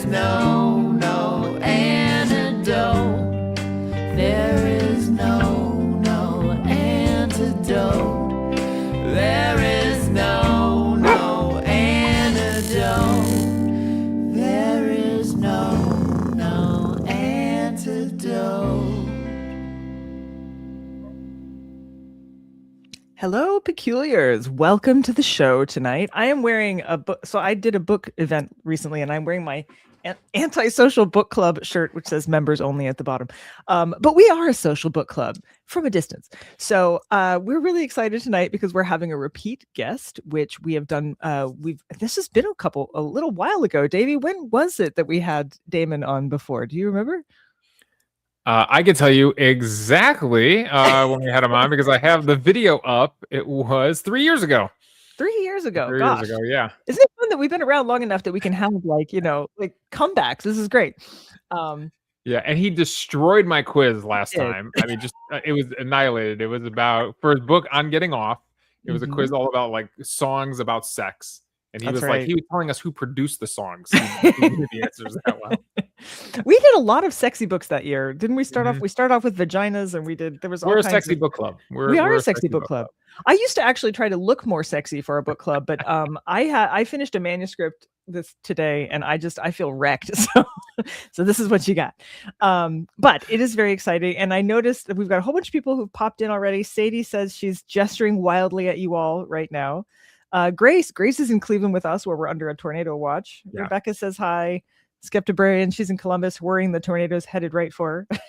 is no antidote. There is no antidote. There is no antidote. There is no antidote. Hello, peculiars. Welcome to the show tonight. I am wearing a book. So I did a book event recently, and I'm wearing my anti-social book club shirt, which says members only at the bottom. But we are a social book club from a distance. So we're really excited tonight because we're having a repeat guest, which we have done. This has been a little while ago. Davey, when was it that we had Damon on before? Do you remember? I can tell you exactly when we had him on because I have the video up. It was 3 years ago. 3 years ago. 3 Gosh. years ago, yeah. Isn't it fun that we've been around long enough that we can have like comebacks? This is great. Yeah, and he destroyed my quiz last time. I mean, just it was annihilated. It was about, for his book On Getting Off, it was a quiz all about like songs about sex. And he was telling us who produced the songs. He knew the answers that well. We did a lot of sexy books that year, didn't we? We started off with vaginas, and we're a sexy book club. We are a sexy book club. I used to actually try to look more sexy for a book club, but I finished a manuscript today, and I feel wrecked. So this is what you got. But it is very exciting, and I noticed that we've got a whole bunch of people who've popped in already. Sadie says she's gesturing wildly at you all right now. Grace is in Cleveland with us, where we're under a tornado watch. Yeah. Rebecca says hi. Skeptabrarian, she's in Columbus, worrying the tornado's headed right for her.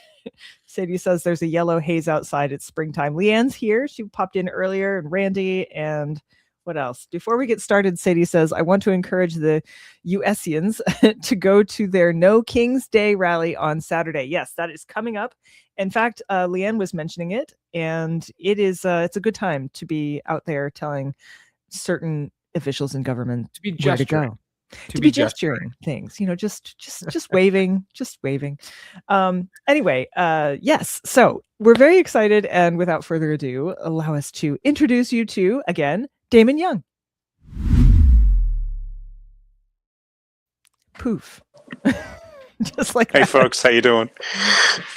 Sadie says there's a yellow haze outside. It's springtime. Leanne's here. She popped in earlier, and Randy, and what else? Before we get started, Sadie says, I want to encourage the USians to go to their No King's Day rally on Saturday. Yes, that is coming up. In fact, Leanne was mentioning it, and it's a good time to be out there telling certain officials in government to be where to go. To be gesturing things, just waving, Anyway, yes. So we're very excited, and without further ado, allow us to introduce you to, again, Damon Young. Poof. Just like hey, that. Folks, how you doing?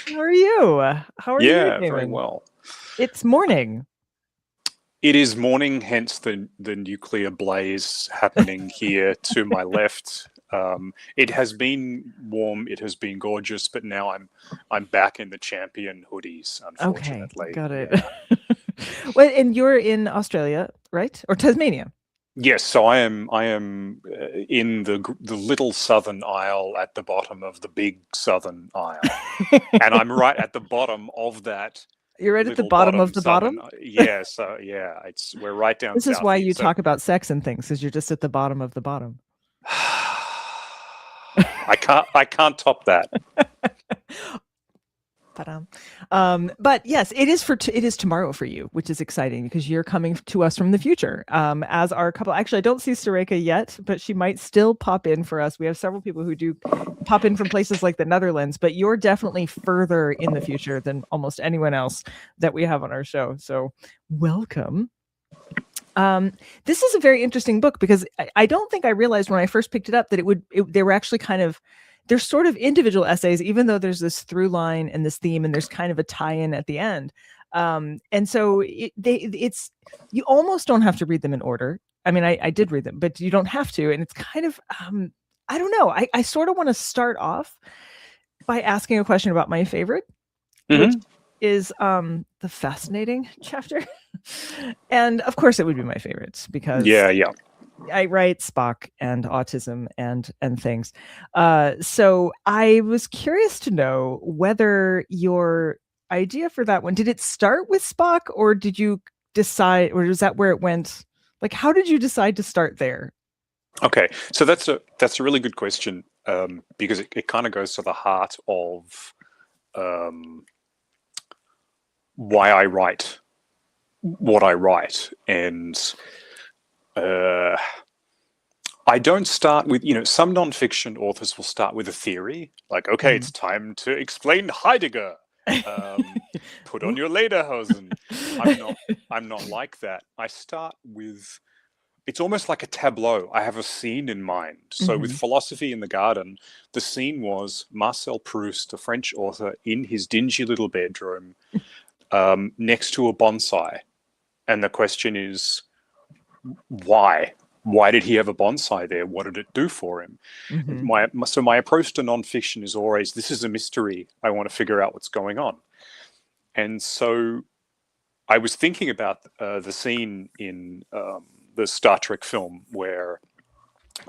How are you? How are you? Yeah, very well. It's morning. It is morning, hence the nuclear blaze happening here to my left. It has been warm, it has been gorgeous, but now I'm back in the champion hoodies, unfortunately. Okay, got it. Yeah. Well, and you're in Australia, right? Or Tasmania? Yes, so I am in the little southern isle at the bottom of the big southern isle. And I'm right at the bottom of that. You're right at the bottom of the bottom? Yeah, so yeah, we're right down. This is why you talk about sex and things, because you're just at the bottom of the bottom. I can't top that. But yes, it is tomorrow for you, which is exciting because you're coming to us from the future. As our couple, actually, I don't see Sareka yet, but she might still pop in for us. We have several people who do pop in from places like the Netherlands, but you're definitely further in the future than almost anyone else that we have on our show. So welcome. This is a very interesting book because I don't think I realized when I first picked it up that they were actually they're sort of individual essays, even though there's this through line and this theme, and there's kind of a tie-in at the end. And so you almost don't have to read them in order. I mean, I did read them, but you don't have to. And it's kind of, I don't know. I sort of want to start off by asking a question about my favorite, which is the fascinating chapter. And of course it would be my favorites because I write Spock and autism and things. So I was curious to know whether your idea for that one, did it start with Spock, or did you decide, or is that where it went? Like, how did you decide to start there? Okay, so that's a really good question because it kind of goes to the heart of why I write what I write. And I don't start with, some nonfiction authors will start with a theory, like, okay, it's time to explain Heidegger. Put on your lederhosen. I'm not like that. I start with, it's almost like a tableau. I have a scene in mind. So with Philosophy in the Garden, the scene was Marcel Proust, a French author, in his dingy little bedroom next to a bonsai. And the question is, why? Why did he have a bonsai there? What did it do for him? So my approach to nonfiction is always, this is a mystery. I want to figure out what's going on. And so I was thinking about the scene in the Star Trek film where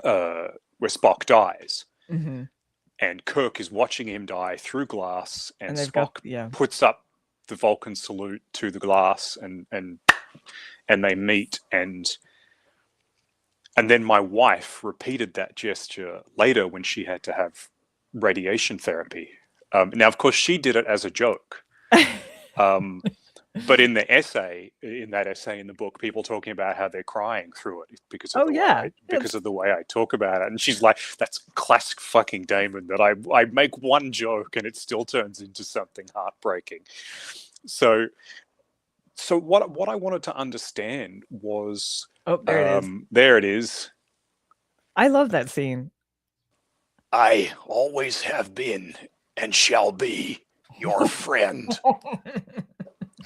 Spock dies, and Kirk is watching him die through glass, and Spock puts up the Vulcan salute to the glass, and they meet, and then my wife repeated that gesture later when she had to have radiation therapy. Now, of course, she did it as a joke. But in that essay in the book, people talking about how they're crying through it because of the way I talk about it. And she's like, that's classic fucking Damon, that I make one joke and it still turns into something heartbreaking. So what I wanted to understand was, there it is. I love that scene. I always have been and shall be your friend.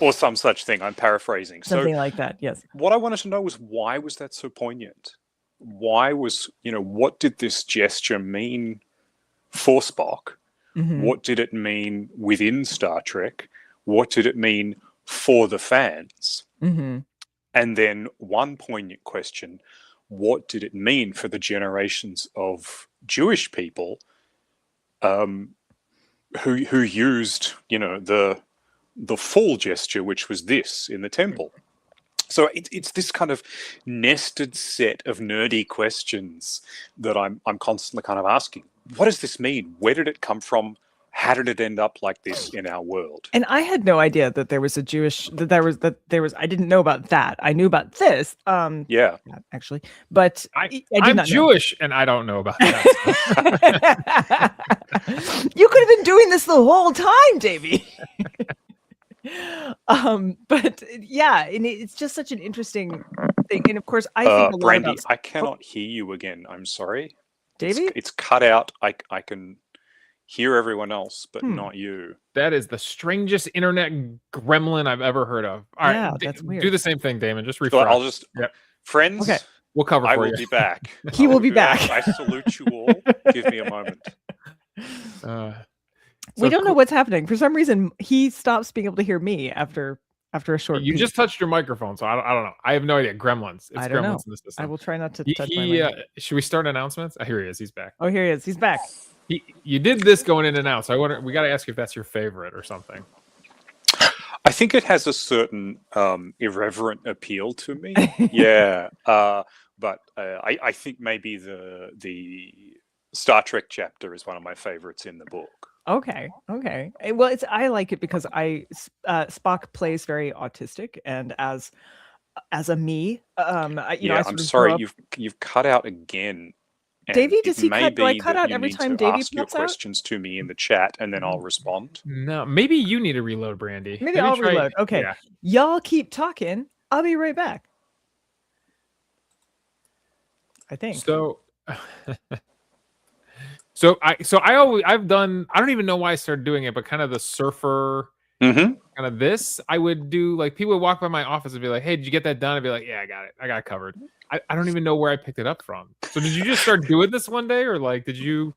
Or some such thing. I'm paraphrasing. Something like that, yes. What I wanted to know was, why was that so poignant? Why was, what did this gesture mean for Spock? What did it mean within Star Trek? What did it mean for the fans? And then one poignant question, what did it mean for the generations of Jewish people who used, the full gesture, which was this in the temple? So it's this kind of nested set of nerdy questions that I'm constantly kind of asking. What does this mean? Where did it come from? How did it end up like this in our world? And I had no idea that there was I didn't know about that. I knew about this. Actually, but I'm Jewish and I don't know about that. You could have been doing this the whole time, Davey. But yeah, and it's just such an interesting thing. And of course, I think Brandy, I cannot hear you again. I'm sorry, Davey. It's cut out. I can hear everyone else, but not you. That is the strangest internet gremlin I've ever heard of. All right, that's weird. Do the same thing, Damon. Just refresh. Well, I'll just friends. Okay. We'll cover. I will be back. He will be back. I salute you all. Give me a moment. We don't know what's happening. For some reason, he stops being able to hear me after a short. You just touched your microphone, so I don't know. I have no idea. Gremlins. It's I don't gremlins know. in the system. I will try not to touch my mic. Should we start announcements? Here he is. He's back. Oh, here he is. He's back. You did this going in and out, so we got to ask you if that's your favorite or something. I think it has a certain irreverent appeal to me. Yeah, but I think maybe the Star Trek chapter is one of my favorites in the book. Okay. Well, I like it because Spock plays very autistic, and as a me, I'm sorry, you've cut out again. Davey, do I cut out every time Davey ask your questions to me in the chat, and then I'll respond? No, maybe you need to reload, Brandy. Maybe I'll reload. Okay, yeah. Y'all keep talking. I'll be right back. I think so. I've done. I don't even know why I started doing it, but kind of the surfer. Kind of this, I would do, like, people would walk by my office and be like, "Hey, did you get that done?" I'd be like, "Yeah, I got it. I got it covered." I don't even know where I picked it up from. So did you just start doing this one day, or like did you?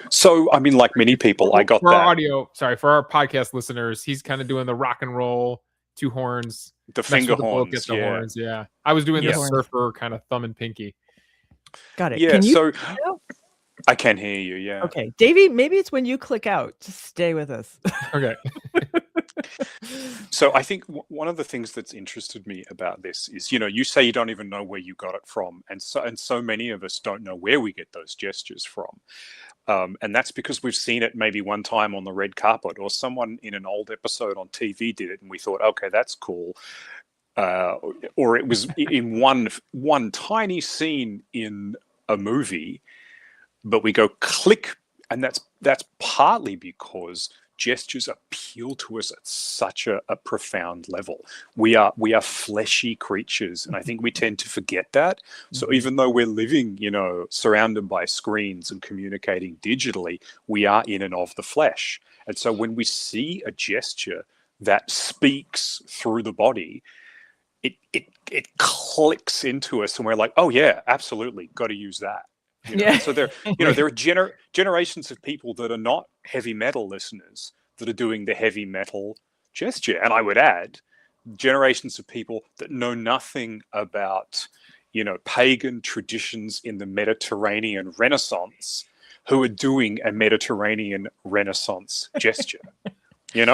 So I mean, like many people, I got for that. Our audio. Sorry, for our podcast listeners, he's kind of doing the rock and roll, two horns, the finger horns. Get the horns. Yeah, I was doing the surfer kind of thumb and pinky. Got it. Yeah. Can you so I can hear you. Yeah. Okay, Davey. Maybe it's when you click out. Just stay with us. Okay. So I think one of the things that's interested me about this is, you say you don't even know where you got it from, and so many of us don't know where we get those gestures from, and that's because we've seen it maybe one time on the red carpet, or someone in an old episode on TV did it, and we thought, okay, that's cool, or it was in one tiny scene in a movie, but we go click, and that's partly because gestures appeal to us at such a profound level. We are fleshy creatures, and I think we tend to forget that. So even though we're living, surrounded by screens and communicating digitally, we are in and of the flesh. And so when we see a gesture that speaks through the body, it clicks into us, and we're like, oh yeah, absolutely, got to use that. So there are generations of people that are not heavy metal listeners that are doing the heavy metal gesture, and I would add generations of people that know nothing about pagan traditions in the Mediterranean Renaissance who are doing a Mediterranean Renaissance gesture. It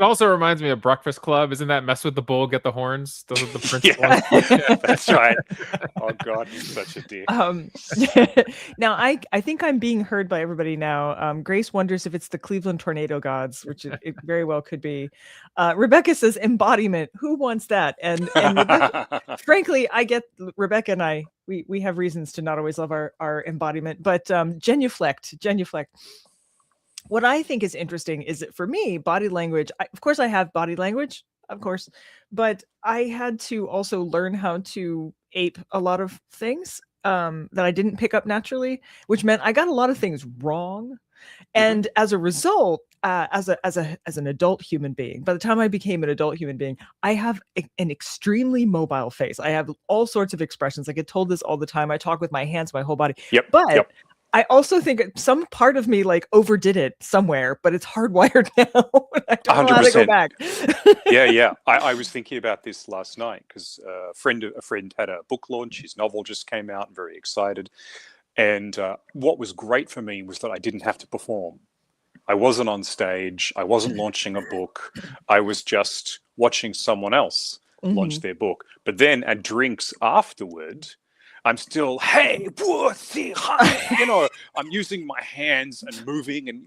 also reminds me of Breakfast Club. Isn't that mess with the bull, get the horns? Doesn't the prince? Yeah, that's right. Oh God, he's such a dick. Now I think I'm being heard by everybody now. Grace wonders if it's the Cleveland tornado gods, which it very well could be. Rebecca says embodiment. Who wants that? And Rebecca, frankly, I get Rebecca and I. We have reasons to not always love our embodiment, but genuflect. What I think is interesting is that for me, body language, of course I have body language, of course, but I had to also learn how to ape a lot of things that I didn't pick up naturally, which meant I got a lot of things wrong. And as a result, as an adult human being, by the time I became an adult human being, I have an extremely mobile face. I have all sorts of expressions. I get told this all the time. I talk with my hands, my whole body. But I also think some part of me overdid it somewhere, but it's hardwired now. I don't know how to go back. Yeah. I was thinking about this last night because a friend had a book launch. His novel just came out. I'm very excited. And what was great for me was that I didn't have to perform. I wasn't on stage. I wasn't launching a book. I was just watching someone else launch their book. But then at drinks afterward, I'm still, hey, I'm using my hands and moving and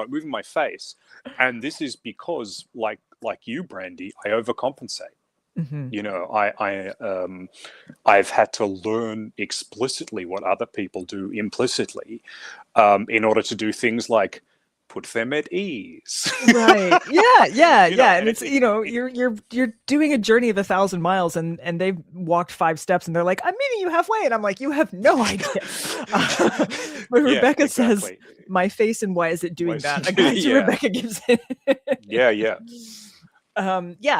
moving my face. And this is because, like you, Brandy, I overcompensate. I've had to learn explicitly what other people do implicitly in order to do things like put them at ease. Right. Yeah. And it's you're doing a journey of 1,000 miles, and they've walked 5 steps, and they're like, I'm meeting you halfway, and I'm like, you have no idea. But Rebecca says, my face, and why is it doing that? I got you, Rebecca Gibson. Yeah.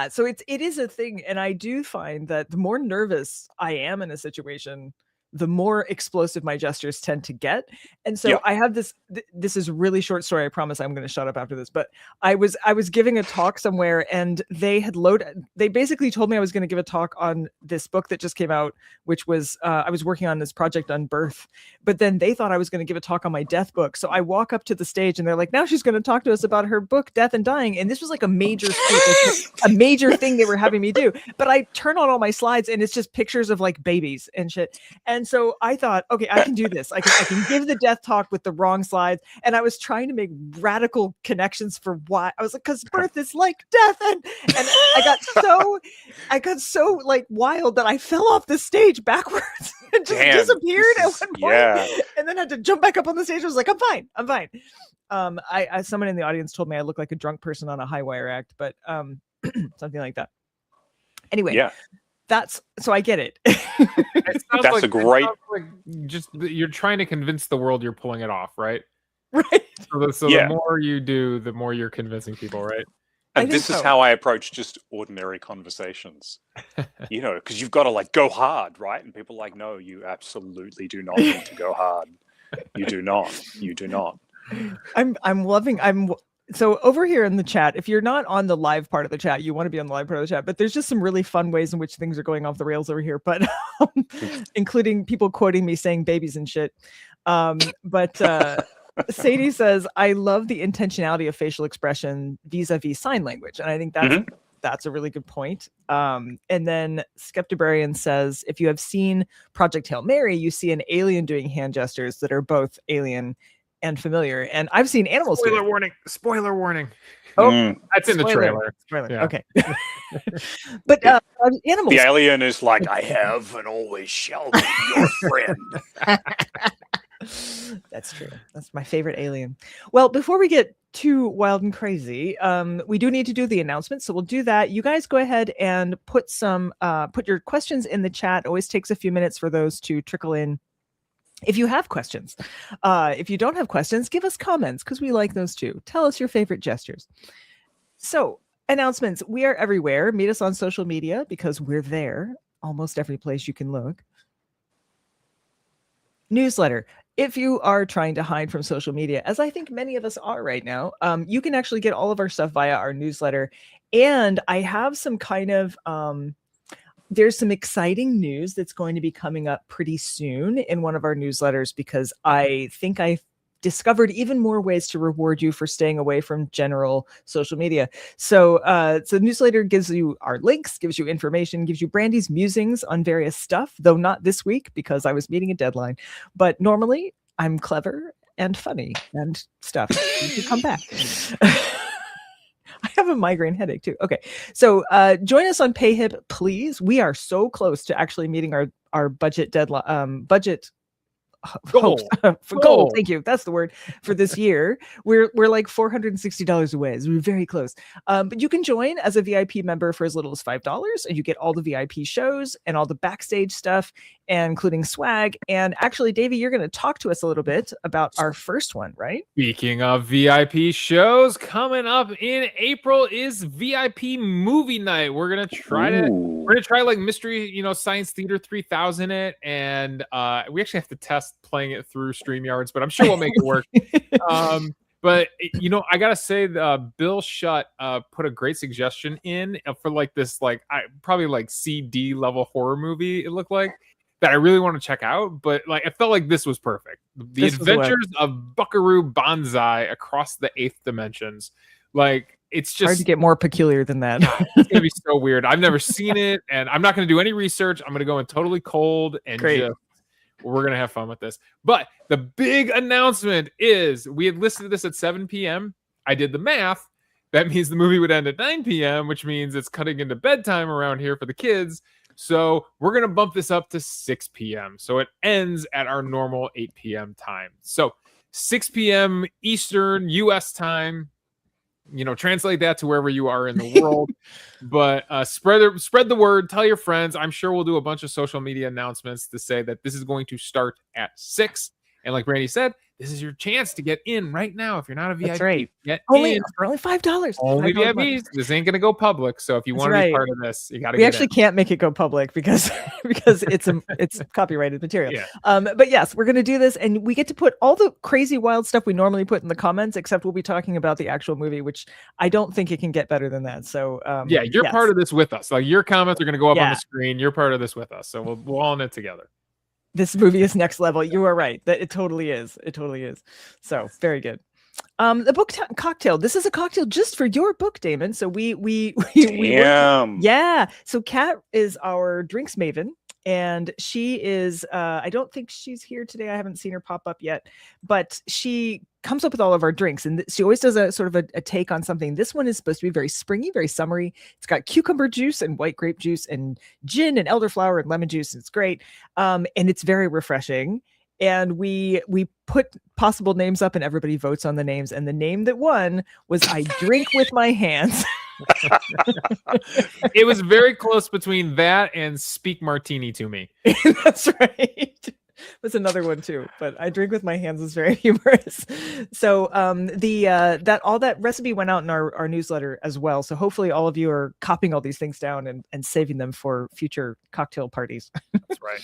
So it is a thing, and I do find that the more nervous I am in a situation, the more explosive my gestures tend to get. And so I have this is a really short story. I promise I'm going to shut up after this, but I was giving a talk somewhere, and they basically told me I was going to give a talk on this book that just came out, which was, I was working on this project on birth, but then they thought I was going to give a talk on my death book. So I walk up to the stage, and they're like, now she's going to talk to us about her book, Death and Dying. And this was like a major a major thing they were having me do. But I turn on all my slides, and it's just pictures of babies and shit. And so I thought, okay, I can do this. I can give the death talk with the wrong slides. And I was trying to make radical connections for why. I was like, because birth is like death. And I got so wild that I fell off the stage backwards and just disappeared at one point. And then had to jump back up on the stage. I was like, I'm fine. Someone in the audience told me I look like a drunk person on a high wire act, but something like that. Anyway. So I get it. That's a great. Just you're trying to convince the world you're pulling it off, right? Right. So the more you do, the more you're convincing people, right? And this is how I approach just ordinary conversations. Because you've got to go hard, right? And people are like, no, you absolutely do not need to go hard. You do not. So over here in the chat, if you're not on the live part of the chat, you want to be on the live part of the chat, but there's just some really fun ways in which things are going off the rails over here, but including people quoting me saying babies and shit. But Sadie says, I love the intentionality of facial expression vis-a-vis sign language. And I think that's a really good point. And then Skeptibrarian says, if you have seen Project Hail Mary, you see an alien doing hand gestures that are both alien and familiar. And I've seen animals. Spoiler warning. Oh, that's in the trailer. Yeah. Okay. But animals. The alien is like, I have and always shall be your friend. That's true. That's my favorite alien. Well, before we get too wild and crazy, we do need to do the announcement. So we'll do that. You guys go ahead and put your questions in the chat. It always takes a few minutes for those to trickle in. If you have questions, if you don't have questions, give us comments because we like those too. Tell us your favorite gestures. So announcements. We are everywhere. Meet us on social media because we're there. Almost every place you can look. Newsletter. If you are trying to hide from social media, as I think many of us are right now, you can actually get all of our stuff via our newsletter. And I have some kind of, there's some exciting news that's going to be coming up pretty soon in one of our newsletters because I think I discovered even more ways to reward you for staying away from general social media. So the newsletter gives you our links, gives you information, gives you Brandy's musings on various stuff, though not this week because I was meeting a deadline. But normally I'm clever and funny and stuff. You should come back. I have a migraine headache too. Okay. So join us on PayHip, please. We are so close to actually meeting our budget deadline, budget Goal. Goal. Thank you. That's the word for this year. We're like $460 away. So we're very close. But you can join as a VIP member for as little as $5, and you get all the VIP shows and all the backstage stuff, and including swag. And actually, Davey, you're going to talk to us a little bit about our first one, right? Speaking of VIP shows, coming up in April is VIP movie night. We're gonna try like Mystery, Science Theater 3000 it, and we actually have to test playing it through StreamYards, but I'm sure we'll make it work. But I gotta say, Bill Shutt put a great suggestion in for like this, probably like CD level horror movie. It looked like that I really want to check out, but like I felt like this was perfect. The Adventures of Buckaroo Banzai Across the Eighth Dimensions. Like it's just hard to get more peculiar than that. It's gonna be so weird. I've never seen it, and I'm not gonna do any research. I'm gonna go in totally cold and we're gonna have fun with this. But the big announcement is we had listed this at 7 p.m. I did the math. That means the movie would end at 9 p.m., which means it's cutting into bedtime around here for the kids. So we're going to bump this up to 6 p.m. So it ends at our normal 8 p.m. time. So 6 p.m. Eastern U.S. time, translate that to wherever you are in the world. But spread the word. Tell your friends. I'm sure we'll do a bunch of social media announcements to say that this is going to start at 6. And like Brandy said, this is your chance to get in right now. If you're not a VIP, that's right. Get only in. For only $5. Only VIPs. This ain't gonna go public. So if you want to be part of this, you got to. We actually can't make it go public because it's copyrighted material. Yeah. But yes, we're gonna do this, and we get to put all the crazy wild stuff we normally put in the comments, except we'll be talking about the actual movie, which I don't think it can get better than that. So you're part of this with us. Like your comments are gonna go up on the screen. You're part of this with us. So we're all in it together. This movie is next level. You are right. That it totally is. It totally is. So very good. The book cocktail. This is a cocktail just for your book, Damon. So we yeah. So Kat is our drinks maven, and she is. I don't think she's here today. I haven't seen her pop up yet, but she comes up with all of our drinks, and she always does a sort of a take on something. This one is supposed to be very springy, very summery. It's got cucumber juice and white grape juice and gin and elderflower and lemon juice. It's great, and it's very refreshing. And we put possible names up, and everybody votes on the names. And the name that won was "I Drink with My Hands." It was very close between that and "Speak Martini to Me." That's right. Was another one too, but "I Drink with My Hands" is very humorous. So that recipe went out in our newsletter as well. So hopefully all of you are copying all these things down and saving them for future cocktail parties. That's right.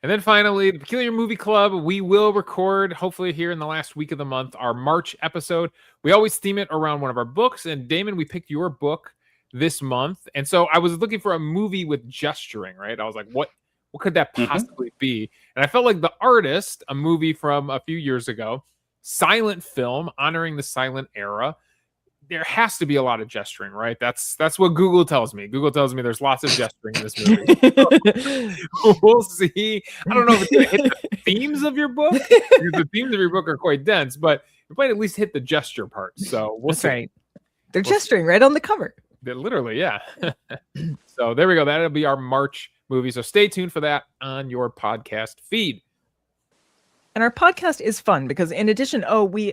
And then finally, the Peculiar Movie Club, we will record, hopefully here in the last week of the month, our March episode. We always theme it around one of our books. And Damon, we picked your book this month. And so I was looking for a movie with gesturing, right? I was like, what could that possibly be? And I felt like The Artist, a movie from a few years ago, silent film, honoring the silent era. There has to be a lot of gesturing, right? That's what Google tells me. Google tells me there's lots of gesturing in this movie. We'll see. I don't know if it's going to hit the themes of your book. Because the themes of your book are quite dense, but it might at least hit the gesture part. So we'll see. Right. They're gesturing right on the cover. Literally, yeah. So there we go. That'll be our March movie. So stay tuned for that on your podcast feed. And our podcast is fun because in addition, we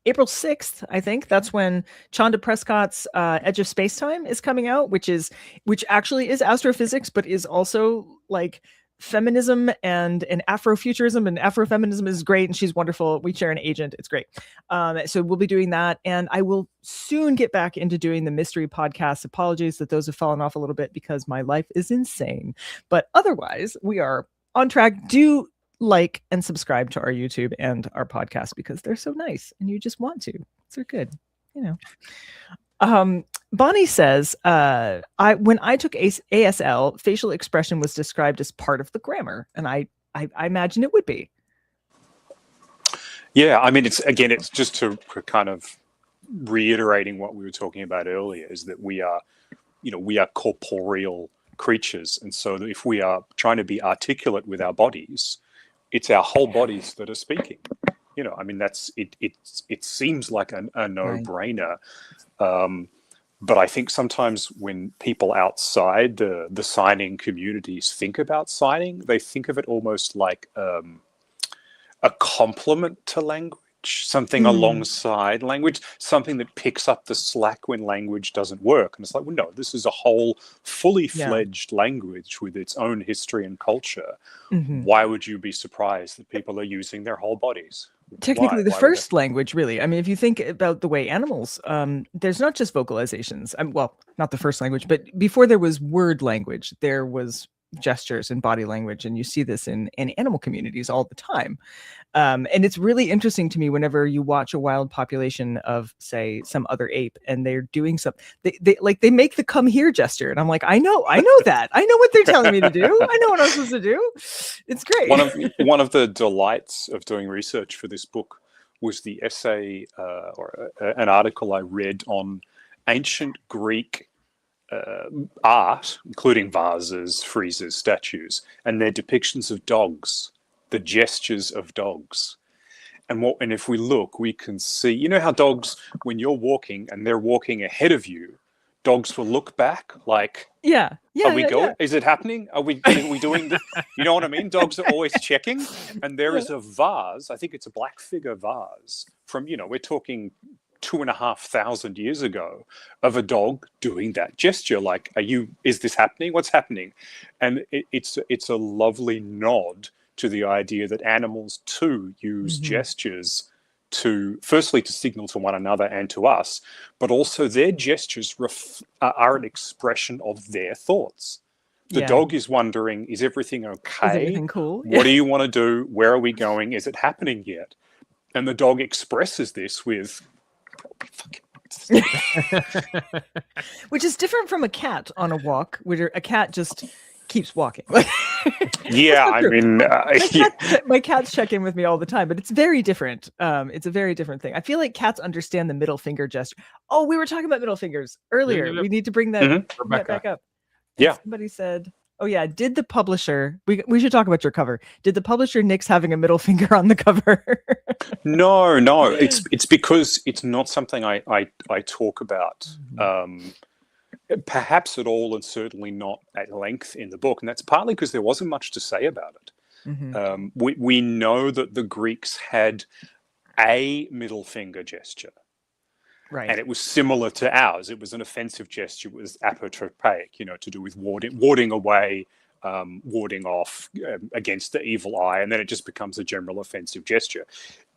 April 6th, I think that's when Chanda Prescott's Edge of Spacetime is coming out, which actually is astrophysics, but is also like feminism and Afrofuturism, and Afrofeminism is great. And she's wonderful. We share an agent. It's great. So we'll be doing that. And I will soon get back into doing the mystery podcast. Apologies that those have fallen off a little bit because my life is insane. But otherwise, we are on track. Do like and subscribe to our YouTube and our podcast because they're so nice and you just want to. They're good, Bonnie says, when I took ASL, facial expression was described as part of the grammar, and I imagine it would be. Yeah, I mean, it's just to kind of reiterating what we were talking about earlier, is that we are corporeal creatures, and so if we are trying to be articulate with our bodies, it's our whole bodies that are speaking. I mean, it seems like a no-brainer. But I think sometimes when people outside the signing communities think about signing, they think of it almost like a complement to language, something alongside language, something that picks up the slack when language doesn't work. And it's like, well, no, this is a whole fully fledged language with its own history and culture. Why would you be surprised that people are using their whole bodies? Technically, the first language, really. I mean, if you think about the way animals, there's not just vocalizations. Well, not the first language, but before there was word language, there was gestures and body language. And you see this in animal communities all the time. And it's really interesting to me whenever you watch a wild population of, say, some other ape and they're doing something, they make the come here gesture. And I'm like, I know that. I know what they're telling me to do. I know what I'm supposed to do. It's great. One of the delights of doing research for this book was the essay or an article I read on ancient Greek art, including vases, friezes, statues, and their depictions of dogs, the gestures of dogs. And if we look, we can see, how dogs, when you're walking and they're walking ahead of you, dogs will look back like, are we going? Yeah. Is it happening? Are we doing this? You know what I mean? Dogs are always checking. And there is a vase, I think it's a black figure vase from, we're talking 2,500 years ago, of a dog doing that gesture. Like, is this happening? What's happening? And it's a lovely nod to the idea that animals too use gestures firstly to signal to one another and to us, but also their gestures are an expression of their thoughts. The dog is wondering, is everything okay? Is everything cool? What do you want to do? Where are we going? Is it happening yet? And the dog expresses this with, which is different from a cat on a walk, where a cat just keeps walking. Yeah, I mean, my cats check in with me all the time, but it's very different. It's a very different thing. I feel like cats understand the middle finger gesture. Oh, we were talking about middle fingers earlier. We need to bring that back up. And somebody said, oh yeah, did the publisher, we should talk about your cover. Did the publisher nix having a middle finger on the cover? No, it's because it's not something I talk about. Perhaps at all, and certainly not at length in the book. And that's partly because there wasn't much to say about it. We know that the Greeks had a middle finger gesture. Right. And it was similar to ours. It was an offensive gesture. It was apotropaic, to do with warding away, warding off against the evil eye. And then it just becomes a general offensive gesture.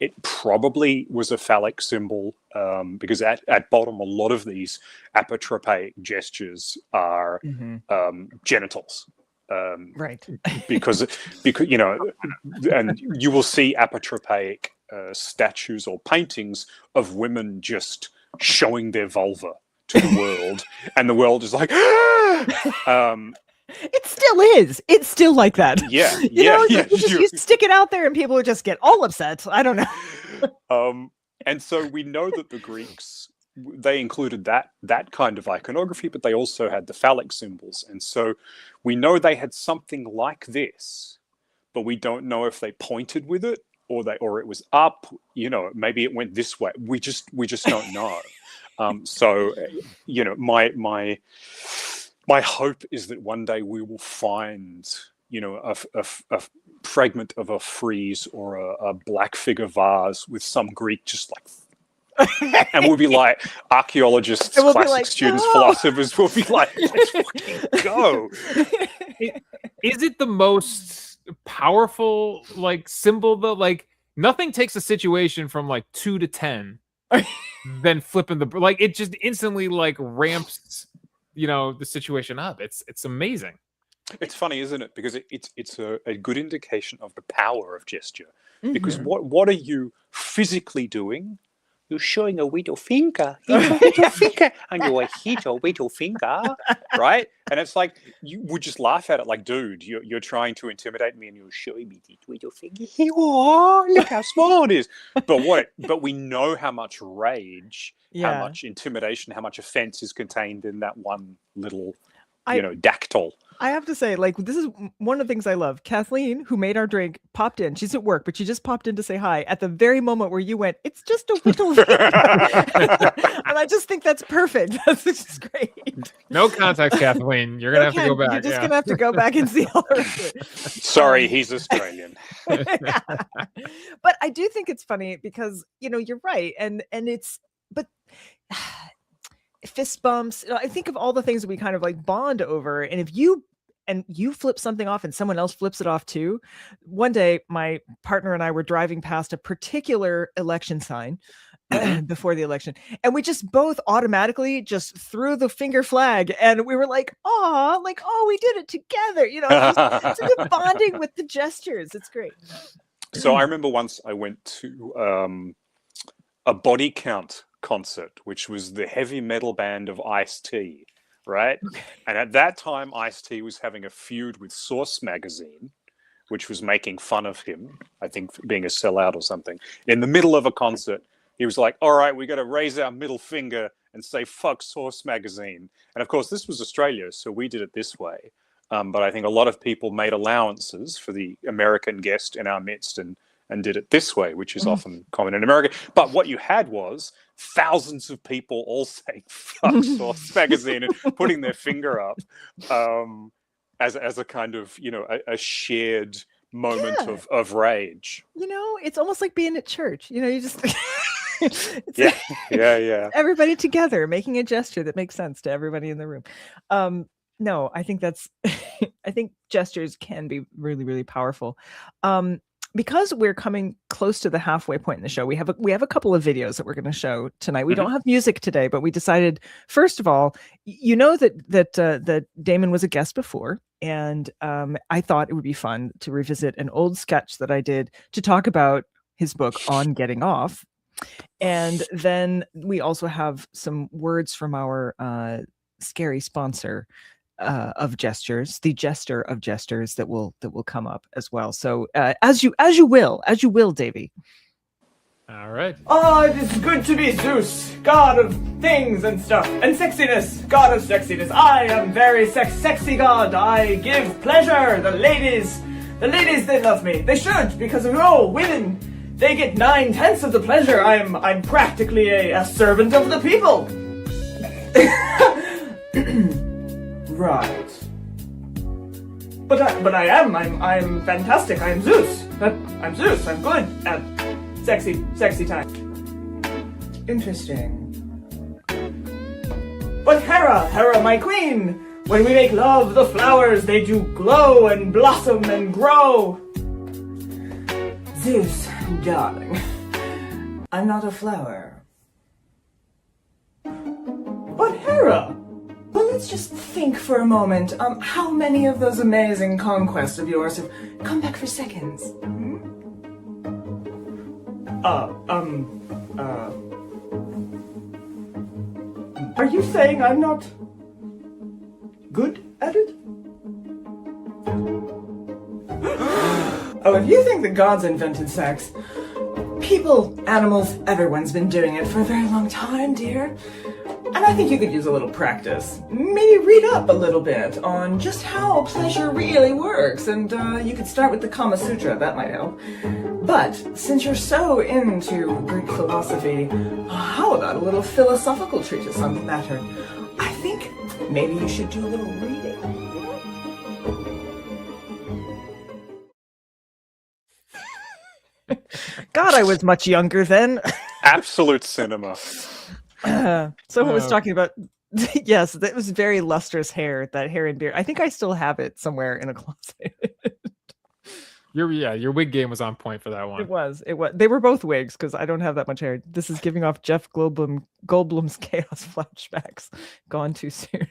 It probably was a phallic symbol because at bottom, a lot of these apotropaic gestures are genitals. Right. because and you will see apotropaic statues or paintings of women just showing their vulva to the world, and the world is like, it still is. It's still like that. You stick it out there and people would just get all upset. I don't know. And so we know that the Greeks, they included that kind of iconography, but they also had the phallic symbols. And so we know they had something like this, but we don't know if they pointed with it or it was up, maybe it went this way. We just don't know. So my hope is that one day we will find, a fragment of a frieze or a black figure vase with some Greek just like, and we'll be like archaeologists, And we'll be classic like, students, "No!" philosophers will be like, let's fucking go. Is it the most powerful like symbol though? Like nothing takes a situation from like 2 to 10 than flipping the like it just instantly like ramps, you know, the situation up. It's amazing. It's funny, isn't it? Because it's a good indication of the power of gesture. Because Mhm. what are you physically doing? You're showing a little finger. It's a little finger. And you're hit a little finger. Right? And it's like, you would just laugh at it like, dude, you're trying to intimidate me and you're showing me this little finger. Oh, look how small it is. But we know how much rage, how Yeah. much intimidation, how much offense is contained in that one little, I- dactyl. I have to say, like, this is one of the things I love. Kathleen, who made our drink, popped in. She's at work, but she just popped in to say hi at the very moment where you went, it's just a little finger. And I just think that's perfect. That's just great. No context, Kathleen. You're gonna have to go back. You're just yeah. gonna have to go back and see all the rest of it. Sorry, he's Australian. But I do think it's funny because, you know, you're right. And it's, but fist bumps, you know, I think of all the things that we kind of like bond over. And if you flip something off and someone else flips it off too. One day, my partner and I were driving past a particular election sign before the election, and we just both automatically just threw the finger flag, and we were like, "Oh, we did it together!" You know, it's a good bonding with the gestures. It's great. So I remember once I went to a body count concert, which was the heavy metal band of Ice-T, right? And at that time, Ice-T was having a feud with Source magazine, which was making fun of him, I think, for being a sellout or something. In the middle of a concert, he was like, all right, we got to raise our middle finger and say, fuck Source magazine. And of course, this was Australia, so we did it this way. But I think a lot of people made allowances for the American guest in our midst and did it this way, which is often common in America. But what you had was thousands of people all saying fuck Source magazine and putting their finger up as a kind of, you know, a shared moment of rage. You know, it's almost like being at church. You know, you just it's Yeah. everybody together making a gesture that makes sense to everybody in the room. No, I think that's I think gestures can be really, really powerful. Because we're coming close to the halfway point in the show, we have a couple of videos that we're going to show tonight. We don't have music today, but we decided, first of all, you know that Damon was a guest before, and I thought it would be fun to revisit an old sketch that I did to talk about his book On Getting Off, and then we also have some words from our scary sponsor of gestures, the jester of gestures that will come up as well. So as you will, Davey. All right. Oh, it is good to be Zeus, god of things and stuff, and sexiness, god of sexiness. I am very sexy god. I give pleasure. The ladies, they love me. They should, because of women. They get 9/10 of the pleasure. I'm practically a servant of the people. Right. But I am. I'm fantastic. I'm Zeus. I'm Zeus. I'm good at sexy time. Interesting. But Hera, my queen. When we make love, the flowers, they do glow and blossom and grow. Zeus, darling, I'm not a flower. But Hera. Well, let's just think for a moment. How many of those amazing conquests of yours have come back for seconds? Are you saying I'm not good at it? Oh, if you think the gods invented sex, people, animals, everyone's been doing it for a very long time, dear. And I think you could use a little practice. Maybe read up a little bit on just how pleasure really works, and you could start with the Kama Sutra, that might help. But since you're so into Greek philosophy, how about a little philosophical treatise on the matter? I think maybe you should do a little reading. God, I was much younger then. Absolute cinema. Someone was talking about, yes, that was very lustrous hair, that hair and beard. I think I still have it somewhere in a closet. Your wig game was on point for that one. It was. They were both wigs because I don't have that much hair. This is giving off Jeff Goldblum's chaos flashbacks. Gone too soon.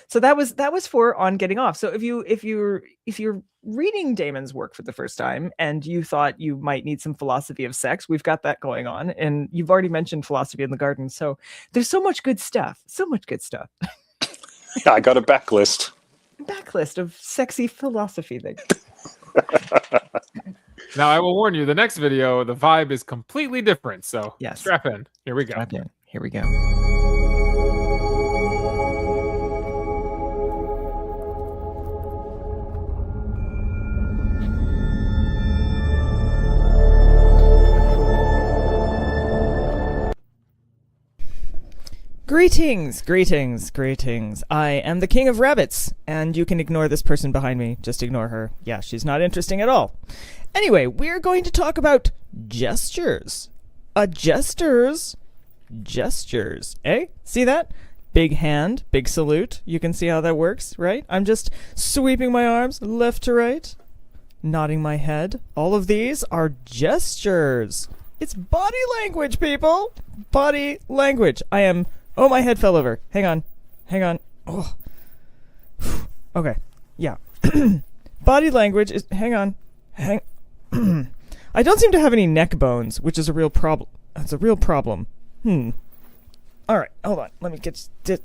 So that was for On Getting Off. So if you're reading Damon's work for the first time and you thought you might need some philosophy of sex, we've got that going on. And you've already mentioned Philosophy in the Garden. So there's so much good stuff. So much good stuff. Yeah, I got a backlist. Backlist of sexy philosophy things. Now I will warn you, the next video, the vibe is completely different. So yes, strap in. Here we go. Strap in. Here we go. Greetings, greetings, greetings. I am the king of rabbits, and you can ignore this person behind me. Just ignore her. Yeah, she's not interesting at all. Anyway, we're going to talk about gestures. Gestures. Eh? See that? Big hand, big salute. You can see how that works, right? I'm just sweeping my arms left to right, nodding my head. All of these are gestures. It's body language, people. Body language. Oh, my head fell over. Hang on. Oh. Okay. Yeah. Body language is... Hang on. I don't seem to have any neck bones, which is a real problem. That's a real problem. All right. Hold on. Let me just get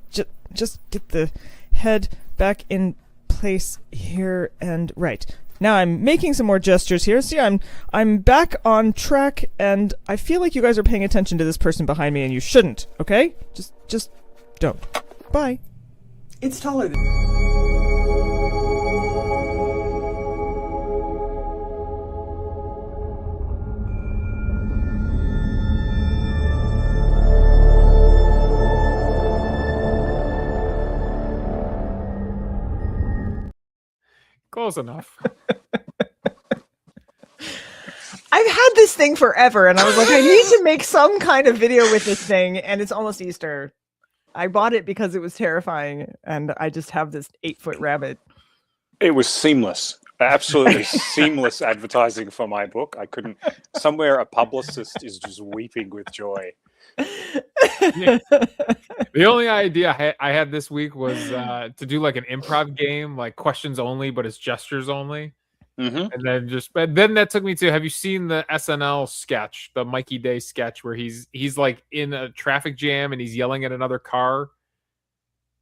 the head back in place here and right. Now I'm making some more gestures here. See, I'm back on track, and I feel like you guys are paying attention to this person behind me, and you shouldn't. Okay? Just don't. Bye. It's taller than... Close enough. I've had this thing forever, and I was like, I need to make some kind of video with this thing, and it's almost Easter. I bought it because it was terrifying, and I just have this 8-foot rabbit. It was seamless. Absolutely seamless advertising for my book. I couldn't... Somewhere a publicist is just weeping with joy. Yeah. The only idea I had this week was to do like an improv game, like questions only, but it's gestures only. Mm-hmm. And then that took me to, have you seen the SNL sketch, the Mikey Day sketch, where he's like in a traffic jam and he's yelling at another car?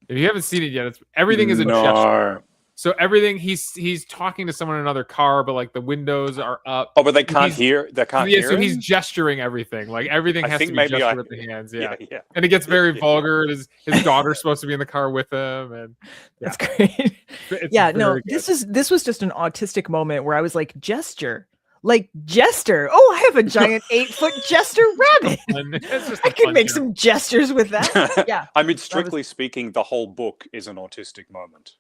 If you haven't seen it yet, everything is a gesture. So everything, he's talking to someone in another car, but like the windows are up. Oh, but they can't hear. They can't hear. So he's gesturing everything. Like everything has to be gestured with the hands. Yeah. And it gets very vulgar. His daughter's supposed to be in the car with him, and that's great. This was just an autistic moment where I was like, gesture. Like jester. Oh, I have a giant 8-foot jester rabbit. I could make some gestures with that. Yeah. I mean, strictly speaking, the whole book is an autistic moment.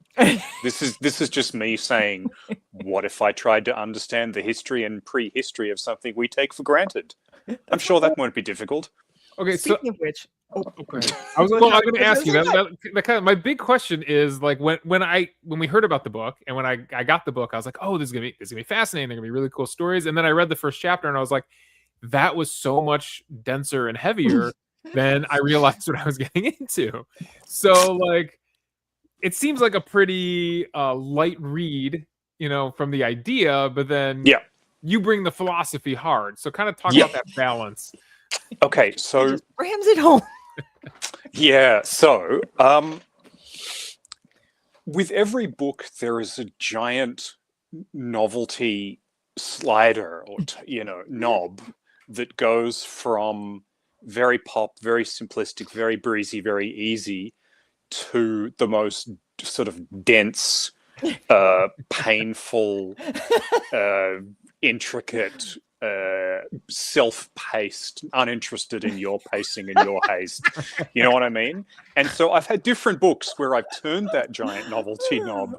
This is just me saying, what if I tried to understand the history and prehistory of something we take for granted? I'm sure that won't be difficult. Okay, Speaking of which, okay. I'm going to ask you that kind of, my big question is, like, when we heard about the book and when I got the book, I was like, oh, this is gonna be fascinating. They're gonna be really cool stories. And then I read the first chapter and I was like, that was so much denser and heavier than I realized what I was getting into. So like, it seems like a pretty light read, from the idea, but then you bring the philosophy hard. So kind of talk about that balance. Okay, so rams it home. Yeah, so with every book there is a giant novelty slider or knob that goes from very pop, very simplistic, very breezy, very easy to the most sort of dense, painful, intricate, self-paced, uninterested in your pacing and your haste. You know what I mean? And so I've had different books where I've turned that giant novelty knob.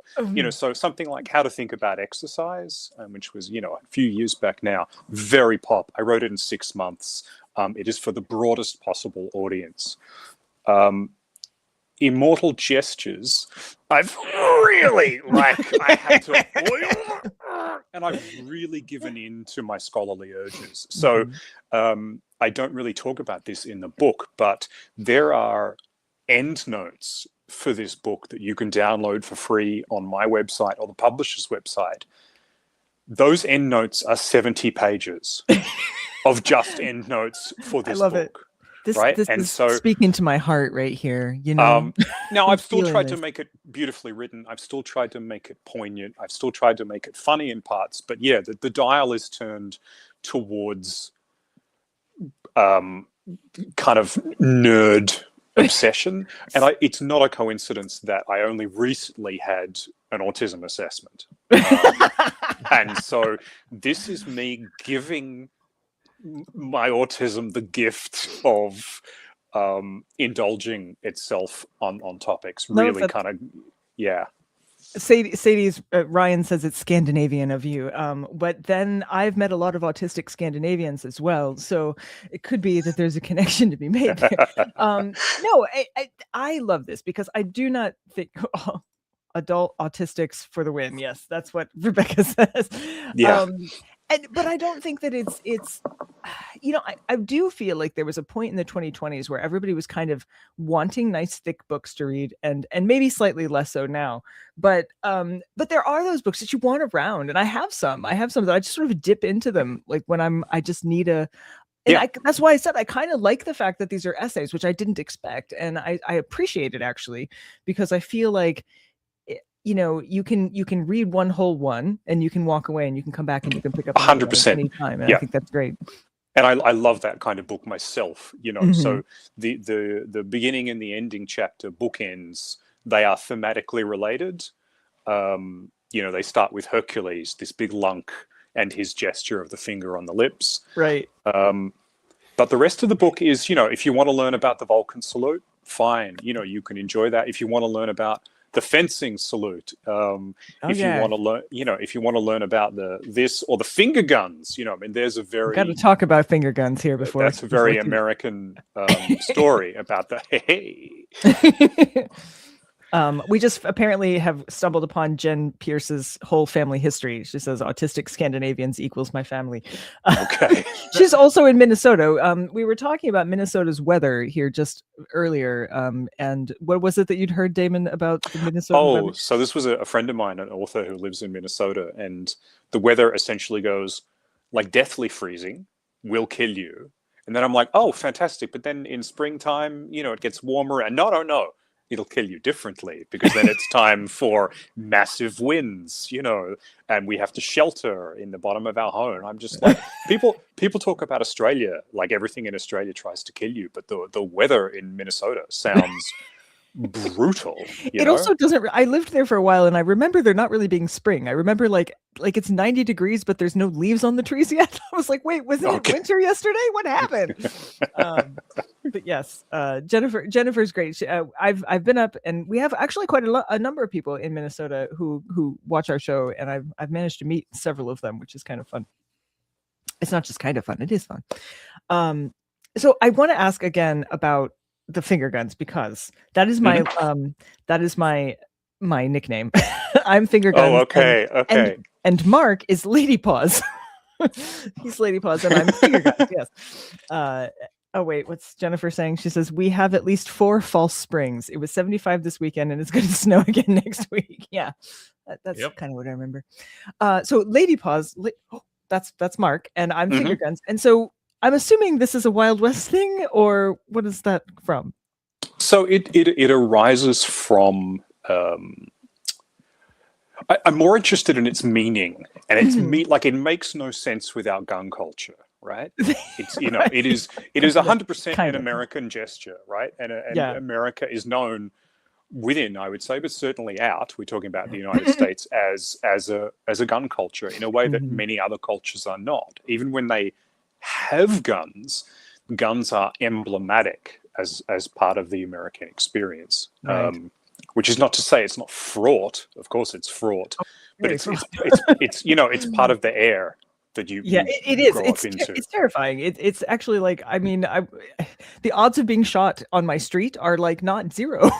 So something like How to Think About Exercise, which was, a few years back now, very pop. I wrote it in 6 months. It is for the broadest possible audience. Immortal Gestures, I've really, I had to, and I've really given in to my scholarly urges. So I don't really talk about this in the book, but there are end notes for this book that you can download for free on my website or the publisher's website. Those end notes are 70 pages of just end notes for this book. It. This and is so speaking to my heart right here. Now I've still tried to make it beautifully written. I've still tried to make it poignant. I've still tried to make it funny in parts. But yeah, the dial is turned towards kind of nerd obsession. And it's not a coincidence that I only recently had an autism assessment. And so this is me giving my autism the gift of indulging itself on topics. Really kind of, yeah. Sadie's Ryan says it's Scandinavian of you, but then I've met a lot of autistic Scandinavians as well, so it could be that there's a connection to be made there. No, I love this because I do not think adult autistics for the win. Yes, that's what Rebecca says. Yeah. But I don't think that it's I do feel like there was a point in the 2020s where everybody was kind of wanting nice thick books to read, and maybe slightly less so now. But there are those books that you want around, and I have some that I just sort of dip into them like when I just need a. And that's why I said I kind of like the fact that these are essays, which I didn't expect, and I appreciate it actually, because I feel like you can read one whole one and you can walk away and you can come back and you can pick up 100% anytime. And I think that's great. And I love that kind of book myself, So the beginning and the ending chapter bookends, they are thematically related. They start with Hercules, this big lunk, and his gesture of the finger on the lips. Right. But the rest of the book is, if you want to learn about the Vulcan salute, fine. You can enjoy that. If you want to learn about the fencing salute, you want to learn, if you want to learn about this or the finger guns, there's a very. Got to talk about finger guns here before. That's a very American story about the hey. We just apparently have stumbled upon Jen Pierce's whole family history. She says autistic Scandinavians equals my family. Okay. She's also in Minnesota. We were talking about Minnesota's weather here just earlier. And what was it that you'd heard, Damon, about the Minnesota weather? So this was a friend of mine, an author who lives in Minnesota, and the weather essentially goes like deathly freezing, will kill you. And then I'm like, oh, fantastic. But then in springtime, it gets warmer. And no. It'll kill you differently, because then it's time for massive winds, and we have to shelter in the bottom of our home. I'm just like, people talk about Australia like everything in Australia tries to kill you, but the weather in Minnesota sounds brutal. It also doesn't. I lived there for a while, and I remember there not really being spring. I remember like it's 90 degrees, but there's no leaves on the trees yet. I was like, wait, wasn't it winter yesterday? What happened? But yes, Jennifer's great. I've been up, and we have actually quite a number of people in Minnesota who watch our show, and I've managed to meet several of them, which is kind of fun. It's not just kind of fun; it is fun. So I want to ask again about the finger guns, because that is my my nickname. I'm Finger Guns. Oh, okay. And Mark is Lady Paws. He's Lady Paws, and I'm Finger Guns. Yes. Oh wait, what's Jennifer saying? She says we have at least 4 false springs. It was 75 this weekend, and it's going to snow again next week. Yeah, that's kind of what I remember. So Lady Paws. That's Mark, and I'm Finger Guns, and so. I'm assuming this is a Wild West thing, or what is that from? So it arises from. I'm more interested in its meaning, and its like it makes no sense without gun culture, right? It's it is 100% an American gesture, right? And America is known within, I would say, but certainly out. We're talking about the United States as a gun culture in a way that many other cultures are not. Even when they have guns, guns are emblematic as part of the American experience. Right. Which is not to say it's not fraught. Of course, it's fraught, but very it's fraught. it's part of the air that you it is. grow up into. It's terrifying. It's actually like, I mean, the odds of being shot on my street are like not zero.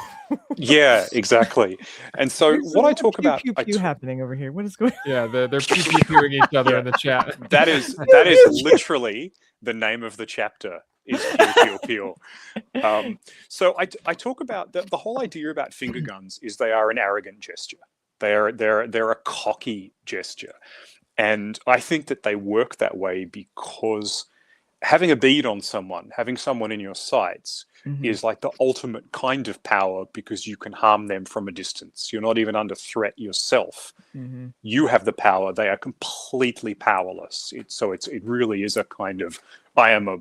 Yeah, exactly. And so There's what I some talk pew, about, pew, pew happening over here. What is going? Yeah, they're pew-pewing each other in the chat. that is literally the name of the chapter. Is pew pew pew. So I talk about the whole idea about finger guns is they are an arrogant gesture. They're a cocky gesture, and I think that they work that way because having a bead on someone, having someone in your sights, is like the ultimate kind of power because you can harm them from a distance. You're not even under threat yourself. You have the power. They are completely powerless. It really is a kind of, I am a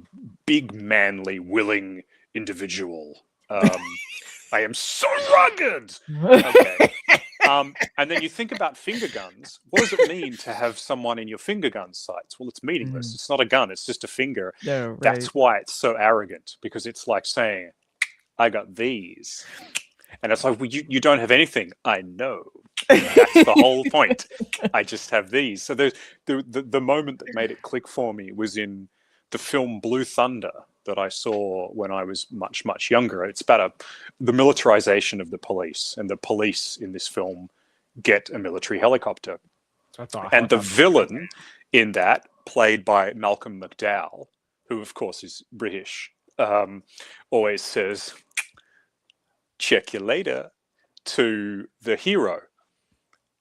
big, manly, willing individual. I am so rugged. Okay. And then you think about finger guns. What does it mean to have someone in your finger gun sights? Well, it's meaningless. It's not a gun. It's just a finger. No, right. That's why it's so arrogant, because it's like saying, I got these. And it's like, well, you don't have anything. I know. That's the whole point. I just have these. So the moment that made it click for me was in the film Blue Thunder that I saw when I was much, much younger. It's about the militarization of the police, and the police in this film get a military helicopter. That's awesome. And the villain in that, played by Malcolm McDowell, who of course is British, always says, check you later, to the hero.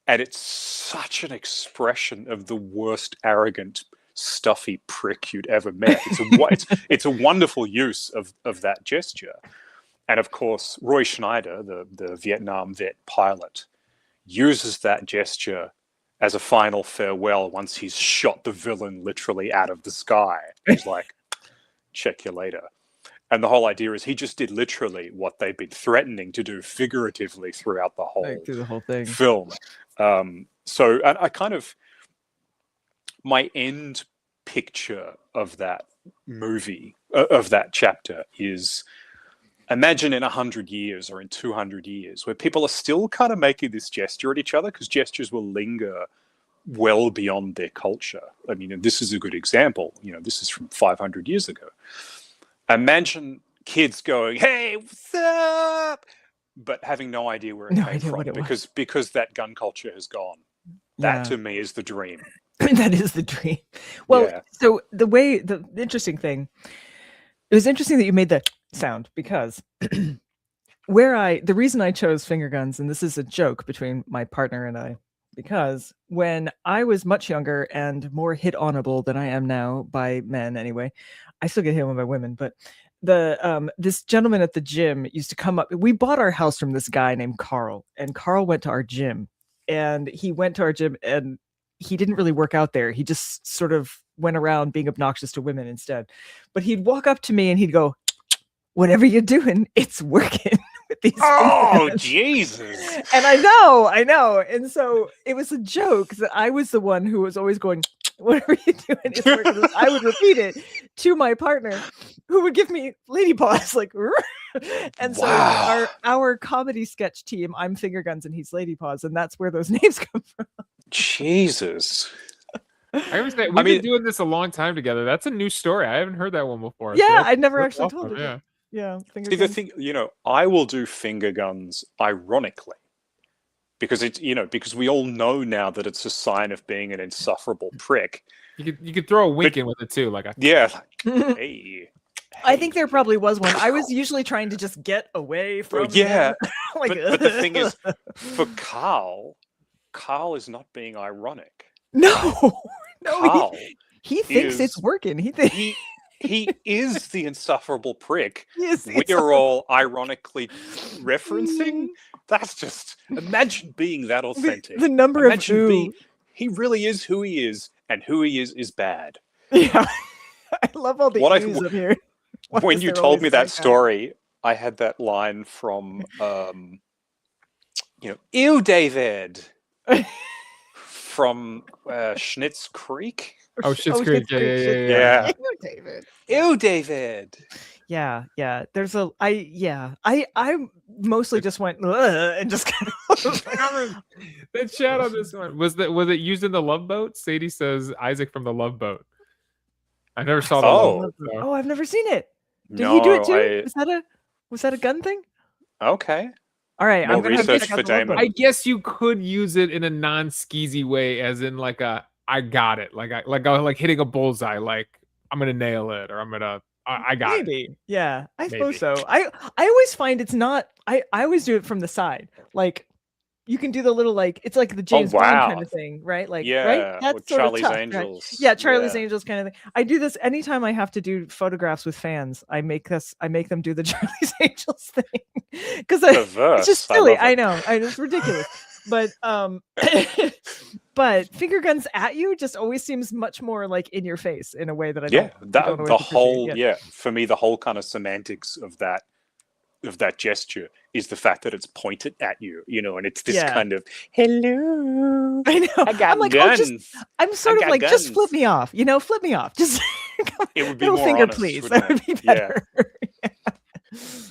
And it's such an expression of the worst arrogant, stuffy prick you'd ever met. It's a wonderful use of that gesture. And of course, Roy Schneider, the Vietnam vet pilot, uses that gesture as a final farewell once he's shot the villain literally out of the sky. He's like, check you later. And the whole idea is he just did literally what they've been threatening to do figuratively throughout the whole, Through the whole thing. film. So and I kind of, my end picture of that movie, of that chapter, is imagine in 100 years or in 200 years where people are still kind of making this gesture at each other, because gestures will linger well beyond their culture. I mean, and this is a good example. This is from 500 years ago. Imagine kids going, hey, what's up? But having no idea where it came from, because that gun culture has gone. That to me is the dream. That is the dream. Well, so the interesting thing, it was interesting that you made that sound, because the reason I chose finger guns, and this is a joke between my partner and I, because when I was much younger and more hit-onable than I am now by men anyway, I still get hit on by women, but this gentleman at the gym used to come up. We bought our house from this guy named Carl, and Carl went to our gym, and he went to our gym, and he didn't really work out there. He just sort of went around being obnoxious to women instead. But he'd walk up to me and he'd go, whatever you're doing, it's working. With these Jesus. And I know. And so it was a joke that I was the one who was always going, whatever you're doing, it's working. I would repeat it to my partner, who would give me lady paws, like, and so our comedy sketch team, I'm finger guns and he's lady paws, and that's where those names come from. Jesus. I was saying, we've been doing this a long time together. That's a new story. I haven't heard that one before. Yeah, I'd never actually told it. Yeah. Finger See, guns. the thing, I will do finger guns ironically, because it's, because we all know now that it's a sign of being an insufferable prick. You could throw a wink in with it too, like hey. I think there probably was one. I was usually trying to just get away from. Yeah, like, but the thing is, for Carl is not being ironic. No, Carl he thinks it's working. He is the insufferable prick. Yes, we are all ironically referencing. That's just, imagine being that authentic. The number of ooh. He really is who he is, and who he is bad. Yeah, I love all the oohs up here. When you told me that story, I had that line from Ew, David, from Schnitz Creek. Oh, Schitt's Oh, Creek. Schitt's Creek, Schitt's Yeah. Yeah. David. Ew, David. Yeah. There's I mostly just went "Ugh," and just kind of That chat on this one was it used in the Love Boat? Sadie says Isaac from the Love Boat. I never saw the Love Boat. Oh, I've never seen it. Did No, he do it too? Was that a gun thing? Okay. All right, More I'm gonna have to research check out for the Love Damon. Boat. I guess you could use it in a non-skeezy way, as in like I got it, like hitting a bullseye, like I'm gonna nail it, or I got it. Maybe. Yeah, I suppose Maybe. so. I always find it's not. I always do it from the side. Like you can do the little it's like the James Bond wow. kind of thing, right? Like Yeah, right. That's or sort Charlie's of tough, Angels. Right? Yeah, Charlie's Yeah. Angels kind of thing. I do this anytime I have to do photographs with fans. I make them do the Charlie's Angels thing because it's just silly. I know. It's ridiculous. But but finger guns at you just always seems much more like in your face in a way that I don't. The whole for me the whole kind of semantics of that gesture is the fact that it's pointed at you, and it's this kind of hello. I know. I'm like, guns. I'm sort of like, guns. just flip me off. Flip me off. Just it would be little more finger, honest, please. wouldn't That would be it? better.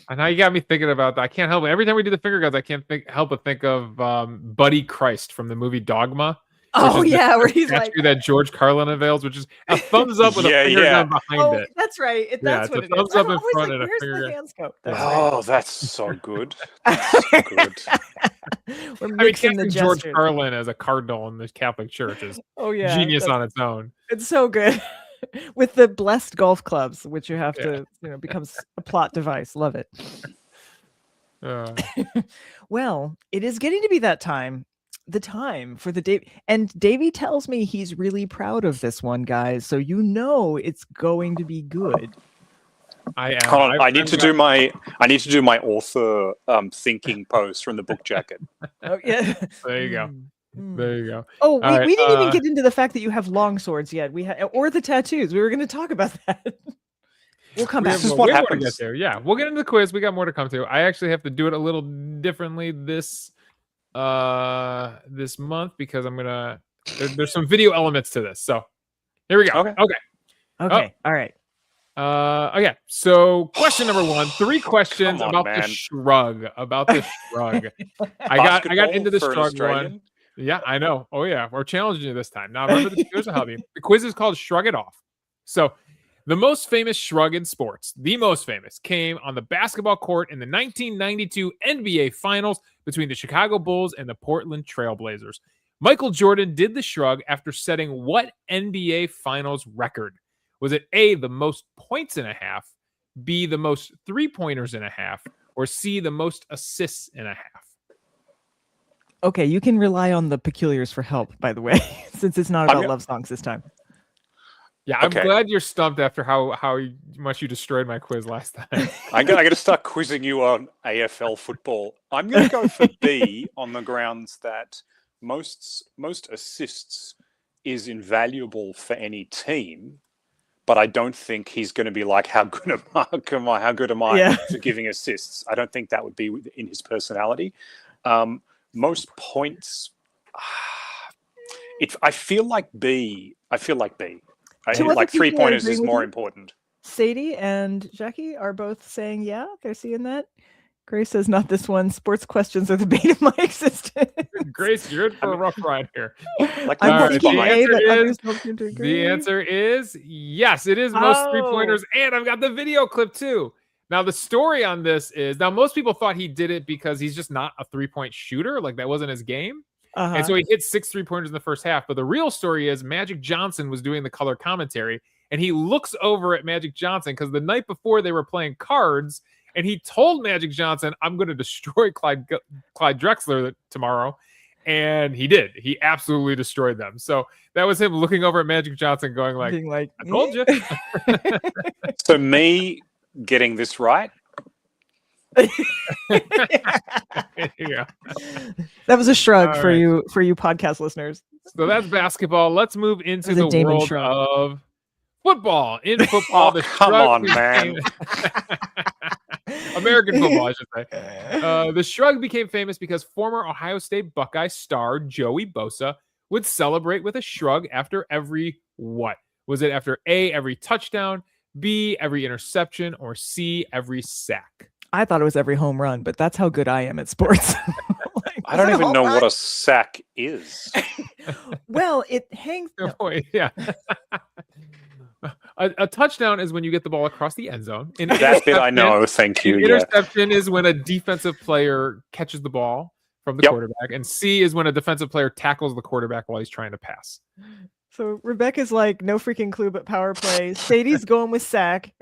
And now you got me thinking about that. I can't help it. Every time we do the finger guns, I can't help but think of Buddy Christ from the movie Dogma. Oh yeah, where he's like that George Carlin unveils, which is a thumbs up with a finger gun behind it. That's right. That's what it is. Thumbs up in Like, front and a where's finger the gun. hand scope? That's so good. That's so good. We're mixing the George gestures. Carlin as a cardinal in the Catholic Church is genius on its own. It's so good. With the blessed golf clubs, which you have to, becomes a plot device. Love it. Well, it is getting to be that time. The time for the day, and Davey tells me he's really proud of this one, guys. So it's going to be good. I am. Hold on, I need to do my author thinking pose from the book jacket. Oh yeah. There you go. There you go. Oh, we didn't even right, get into the fact that you have long swords yet. Or the tattoos. We were going to talk about that. We'll come back. This is what happens. Get there. Yeah, we'll get into the quiz. We got more to come to. I actually have to do it a little differently this month because I'm gonna. There's some video elements to this. So here we go. Okay. All right. Okay. So question number 1. 3 questions about the shrug. About the shrug. I got into the shrug one. Yeah, I know. Oh yeah, we're challenging you this time. Now remember, here's a hobby. The quiz is called Shrug It Off. So the most famous shrug in sports, the most famous, came on the basketball court in the 1992 NBA Finals between the Chicago Bulls and the Portland Trail Blazers. Michael Jordan did the shrug after setting what NBA Finals record? Was it A, the most points in a half, B, the most three-pointers in a half, or C, the most assists in a half? Okay, you can rely on the peculiars for help, by the way, since it's not about love songs this time. Yeah, I'm glad you're stumped after how much you destroyed my quiz last time. I got to start quizzing you on AFL football. I'm going to go for B on the grounds that most assists is invaluable for any team, but I don't think he's going to be like, how good am I for giving assists? I don't think that would be in his personality. Most points, I feel like B. Like 3-pointers is more important. Sadie and Jackie are both saying, yeah, they're seeing that. Grace says, not this one. Sports questions are the bane of my existence. Grace, you're in for a rough ride here. I'm thinking A, but others don't seem to agree. The answer is yes, it is most 3-pointers, and I've got the video clip too. Now, the story on this is, most people thought he did it because he's just not a 3-point shooter. Like, that wasn't his game. And so he hit 6 3-pointers in the first half. But the real story is Magic Johnson was doing the color commentary, and he looks over at Magic Johnson because the night before they were playing cards, and he told Magic Johnson, I'm going to destroy Clyde Drexler tomorrow. And he did. He absolutely destroyed them. So that was him looking over at Magic Johnson going like I told you. So me getting this right. Yeah. That was a shrug for you podcast listeners. So that's basketball. Let's move into the world of football. In football, come on, man. American football, I should say. The shrug became famous because former Ohio State Buckeye star Joey Bosa would celebrate with a shrug after every what? Was it after A, every touchdown, B, every interception, or C, every sack? I thought it was every home run, but that's how good I am at sports. I don't even know what a sack is. Well, it hangs. No. Yeah. A touchdown is when you get the ball across the end zone. That bit I know. Thank you. Interception is when a defensive player catches the ball from the quarterback, and C is when a defensive player tackles the quarterback while he's trying to pass. So Rebecca's like, no freaking clue but power play. Sadie's going with sack.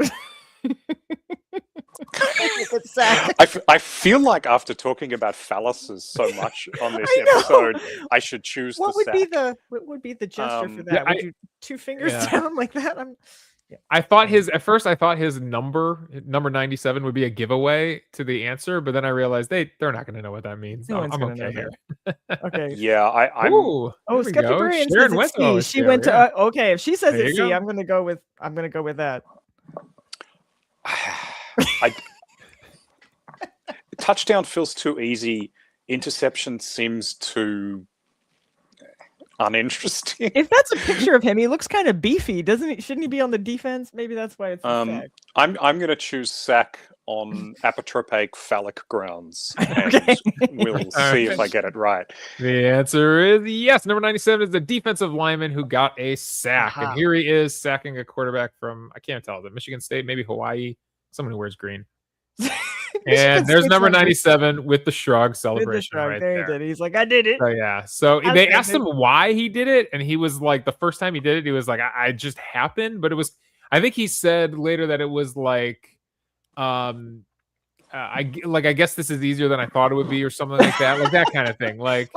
I feel like after talking about phalluses so much on this episode, I should choose what the would sack. What would be the gesture for that? Would you two fingers down like that? I thought at first his number 97 would be a giveaway to the answer, but then I realized they're not going to know what that means. No I'm okay here. Okay. Yeah, I'm. Ooh, Skeptic says it's C. She went to okay. If she says it's C, I'm going to go with that. Touchdown feels too easy. Interception seems too uninteresting. If that's a picture of him, he looks kind of beefy, doesn't he? Shouldn't he be on the defense? Maybe that's why it's sack. I'm going to choose sack on apotropaic phallic grounds, and we'll see if I get it right. The answer is yes. Number 97 is the defensive lineman who got a sack, and here he is sacking a quarterback from, I can't tell, the Michigan State, maybe Hawaii, someone who wears green. And there's number 97 with the shrug celebration right there. He did. He's like, I did it. So yeah. So they asked him why he did it, and he was like, the first time he did it, he was like, I just happened. But it was, I think he said later that it was like, I guess this is easier than I thought it would be, or something like that, like that kind of thing. Like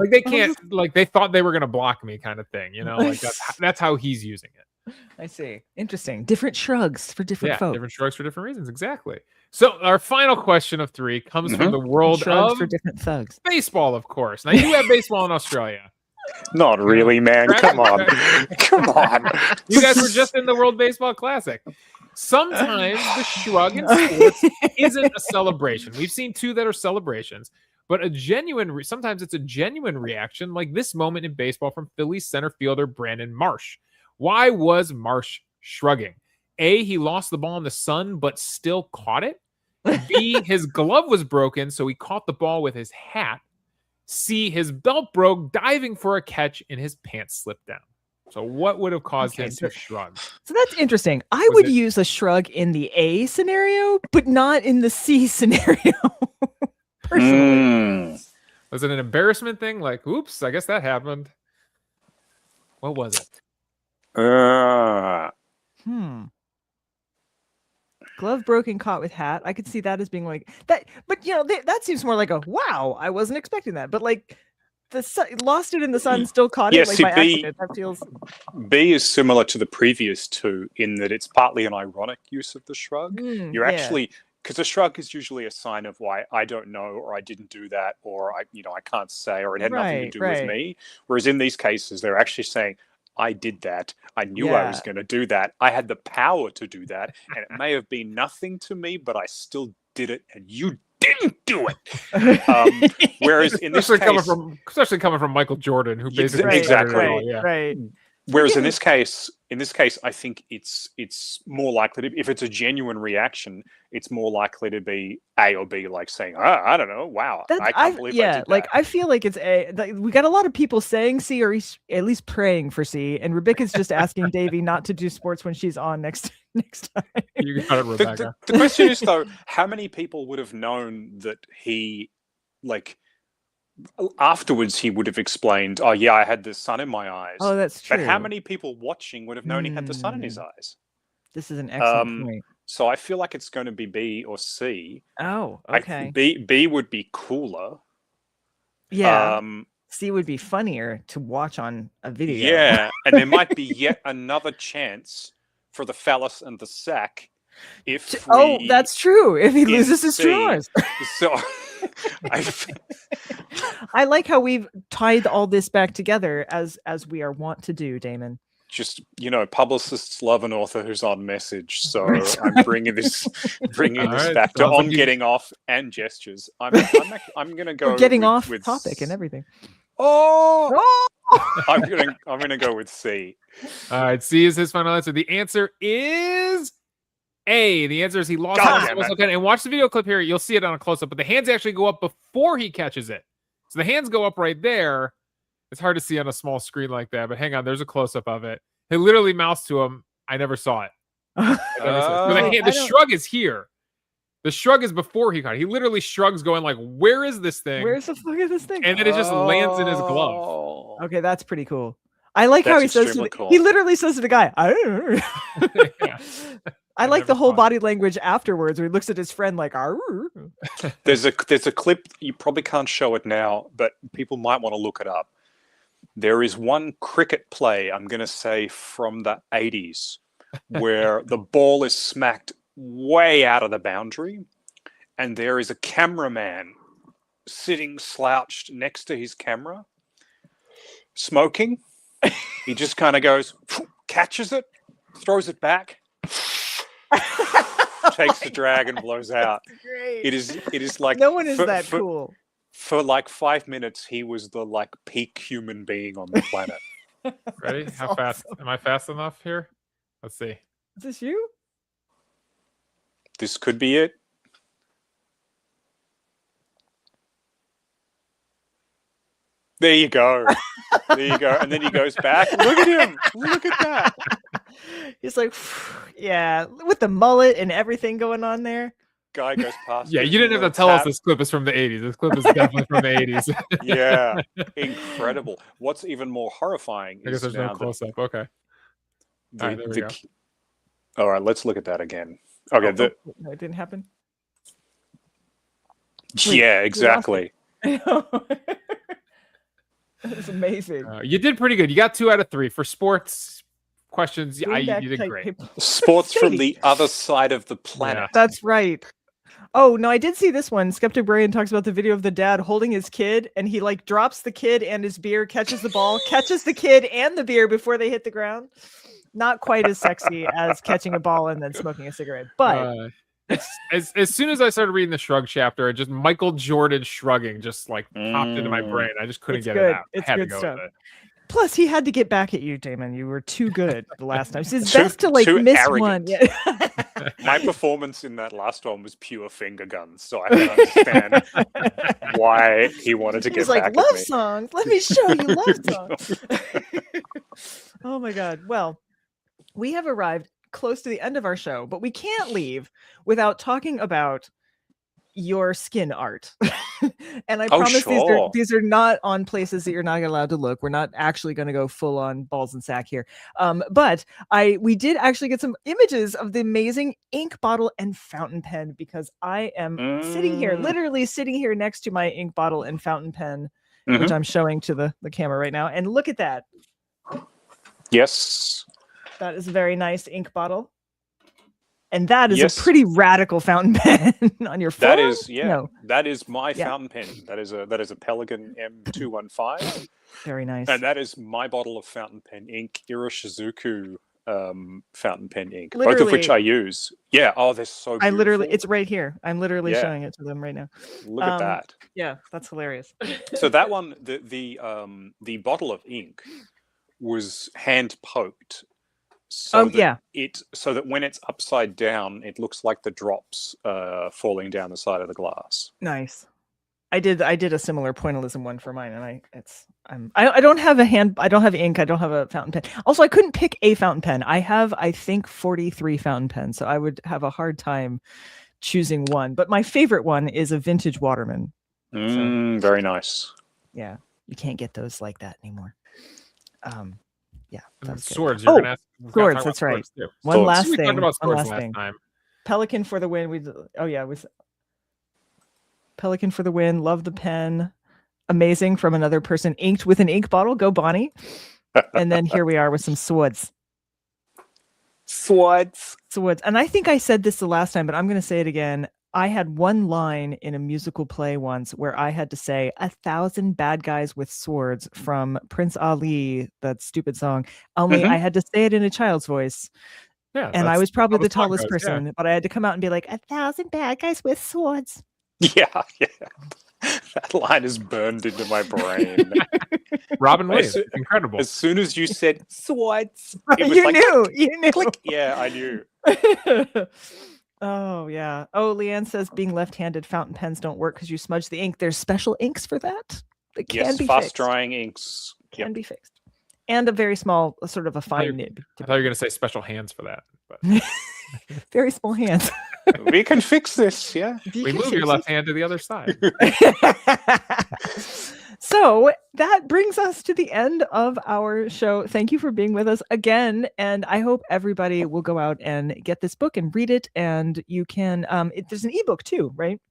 they can't, like they thought they were gonna block me, kind of thing. You know, like that's how he's using it. I see. Interesting. Different shrugs for different folks. Different shrugs for different reasons. Exactly. So our final question of 3 comes from the world shrugs of for different thugs. Baseball, of course. Now you have baseball in Australia. Not really, man. Come on. Come on. You guys were just in the World Baseball Classic. Sometimes the shrug in sports isn't a celebration. We've seen 2 that are celebrations, but sometimes it's a genuine reaction, like this moment in baseball from Phillies center fielder Brandon Marsh. Why was Marsh shrugging? A, he lost the ball in the sun, but still caught it. B, his glove was broken, so he caught the ball with his hat. C, his belt broke diving for a catch and his pants slipped down. So what would have caused him to shrug? So that's interesting. I would use a shrug in the A scenario, but not in the C scenario. Personally. Was it an embarrassment thing? Like, oops, I guess that happened. What was it? Glove broken, caught with hat. I could see that as being like that, but that seems more like a wow. I wasn't expecting that, but like lost it in the sun, still caught it. Like by accident. That feels. B is similar to the previous 2 in that it's partly an ironic use of the shrug. You're actually, because a shrug is usually a sign of why I don't know, or I didn't do that, or I can't say, or it had nothing to do with me. Whereas in these cases, they're actually saying, I did that. I knew I was going to do that. I had the power to do that. And it may have been nothing to me, but I still did it. And you didn't do it. Whereas in this case... especially coming from Michael Jordan, who basically... Right. Whereas in this case, I think it's more likely to, if it's a genuine reaction, it's more likely to be A or B, like saying, I don't know, wow, I can't believe I did that. Like I feel like it's A. We got a lot of people saying C, or at least praying for C, and Rebecca's just asking Davey not to do sports when she's on next time. You got it, Rebecca. The question is though, how many people would have known that he, like, afterwards he would have explained, oh yeah, I had the sun in my eyes. Oh, that's true. But how many people watching would have known he had the sun in his eyes? This is an excellent point. So I feel like it's going to be B or C. Oh, okay. B would be cooler. Yeah. C would be funnier to watch on a video. Yeah, and there might be yet another chance for the phallus and the sack if that's true. If he loses his drawers. So I like how we've tied all this back together as we are wont to do, Damon. just publicists love an author who's on message, so Right. I'm bringing this Alright, back to sounds like on you- getting off and gestures. I'm gonna go We're getting with, off with topic and everything. Oh, I'm gonna go with C. All right, C is his final answer. The answer is A. The answer is he lost God it. damn it. And watch the video clip here. You'll see it on a close up, but the hands actually go up before he catches it. So the hands go up right there. It's hard to see on a small screen like that, but hang on, there's a close up of it. He literally mouthed to him, "I never saw it." I never saw it. So I the don't- shrug is here. The shrug is before he caught it. He literally shrugs, going like, "Where is this thing?" Where's the fuck is this thing? And then it just lands in his glove. Oh. Okay, that's pretty cool. I like how That's he says extremely cool. he literally says to the guy, I Yeah. I like never the whole saw it. body language afterwards where he looks at his friend like, "Arr." There's a clip, you probably can't show it now, but people might want to look it up. There is one cricket play, I'm going to say from the 80s, where the ball is smacked way out of the boundary, and there is a cameraman sitting slouched next to his camera, smoking. He just kind of goes, catches it, throws it back, takes the drag and blows out. Great. It is like No one is for- that for- cool. For like 5 minutes, he was the peak human being on the planet. Ready? That's How fast? Am I fast enough here? Let's see. Is this you? This could be it. There you go. There you go. And then he goes back. Look at him. Look at that. He's like, yeah, with the mullet and everything going on there. Guy goes past. Yeah, him, you didn't have to tell us this clip is from the 80s. This clip is definitely from the 80s. Yeah, incredible. What's even more horrifying I guess is there's now no close up. Okay. the, All right, there we the go. all right, let's look at that again. Okay, No, it didn't happen. yeah, exactly. I know. It's amazing. You did pretty good. You got 2 out of 3 for sports questions. Yeah, Bring back you did tight great. paper. Sports from Sadie. the other side of the planet. That's right. Oh no, I did see this one. Skeptic Brian talks about the video of the dad holding his kid, and he like drops the kid and his beer, catches the ball, catches the kid and the beer before they hit the ground. Not quite as sexy as catching a ball and then smoking a cigarette, but As soon as I started reading the shrug chapter, it just Michael Jordan shrugging just like popped into my brain. I just couldn't It's get good. it out. It's I had good to go stuff. with it. plus he had to get back at you, Damon. You were too good the last time. So it's Too- best to like too miss arrogant. one. Yeah. My performance in that last one was pure finger guns, so I don't understand why he wanted to get He's back like, at love me. songs. Let me show you love songs. Oh my God. Well, we have arrived close to the end of our show, but we can't leave without talking about your skin art. And I Oh, promise sure. these are not on places that you're not allowed to look. We're not actually going to go full on balls and sack here. But we did actually get some images of the amazing ink bottle and fountain pen, because I am sitting here, literally sitting here next to my ink bottle and fountain pen, which I'm showing to the camera right now. And look at that. Yes. That is a very nice ink bottle. And that is Yes. a pretty radical fountain pen on your phone. That is, yeah. No, That is my Yeah. fountain pen. That is a Pelican M215, very nice. and that is my bottle of fountain pen ink, Iroshizuku fountain pen ink, both Literally. of which I use. Yeah. Oh, they're so beautiful. I literally, it's right here. I'm literally Yeah. showing it to them right now. Look at that. Yeah, that's hilarious. So that one, the bottle of ink was hand poked. So so that when it's upside down, it looks like the drops falling down the side of the glass. Nice. I did a similar pointillism one for mine, and I don't have I don't have ink, I don't have a fountain pen. Also, I couldn't pick a fountain pen. I have, I think, 43 fountain pens, so I would have a hard time choosing one. But my favorite one is a vintage Waterman. Very nice. Yeah, you can't get those like that anymore. Yeah, that's good. Swords. You're Oh, gonna ask. we've gotta swords, talk that's about right. swords, too. One Swords. last We thing. talked about One swords last last thing. time. Pelican for the win. Pelican for the win. Love the pen. Amazing from another person. Inked with an ink bottle. Go Bonnie. And then here we are with some swords. Swords. Swords. And I think I said this the last time, but I'm going to say it again. I had one line in a musical play once where I had to say 1,000 bad guys with swords from Prince Ali, that stupid song. Only I had to say it in a child's voice. Yeah, And I was probably the song tallest goes, yeah. person, but I had to come out and be like 1,000 bad guys with swords. Yeah. That line is burned into my brain. Robin Williams, incredible. As soon as you said swords, it was You like, knew. You knew. click. Yeah, I knew. Oh, yeah. Oh, Leanne says being left-handed, fountain pens don't work because you smudge the ink. There's special inks for that. That can be fast fixed. drying inks. Can be fixed. And a very small, sort of a fine nib. I thought you were going to say special hands for that. But very small hands. We can fix this, yeah. we move your left hand to the other side. So that brings us to the end of our show. Thank you for being with us again. And I hope everybody will go out and get this book and read it. And you can, there's an ebook too, right?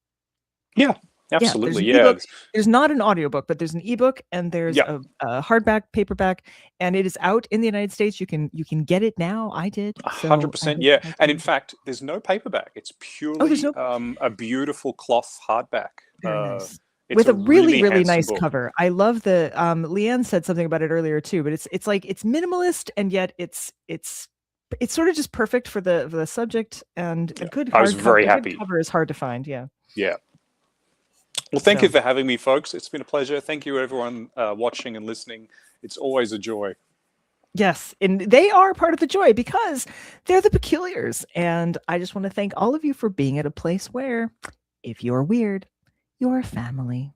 Yeah, absolutely. Yeah. There's not an audiobook, but there's an ebook and there's a hardback, paperback, and it is out in the United States. You can get it now. I did. 100%. Yeah. And in fact, there's no paperback. It's purely a beautiful cloth hardback. Nice. With a really nice cover. I love the Leanne said something about it earlier too, but it's like it's minimalist and yet it's sort of just perfect for the subject, and a good I was very happy. Cover is hard to find. Yeah. Well, thank you for having me, folks. It's been a pleasure. Thank you, everyone watching and listening. It's always a joy. Yes, and they are part of the joy because they're the peculiars. And I just want to thank all of you for being at a place where, if you're weird, you're a family.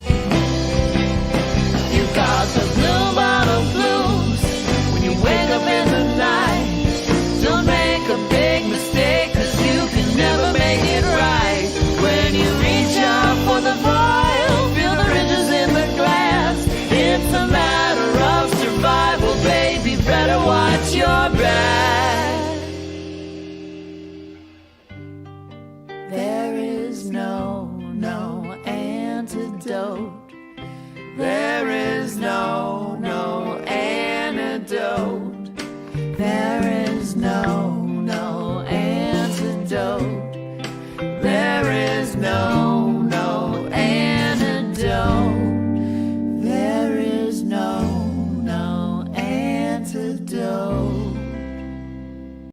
You got the blue bottle blues when you wake up in the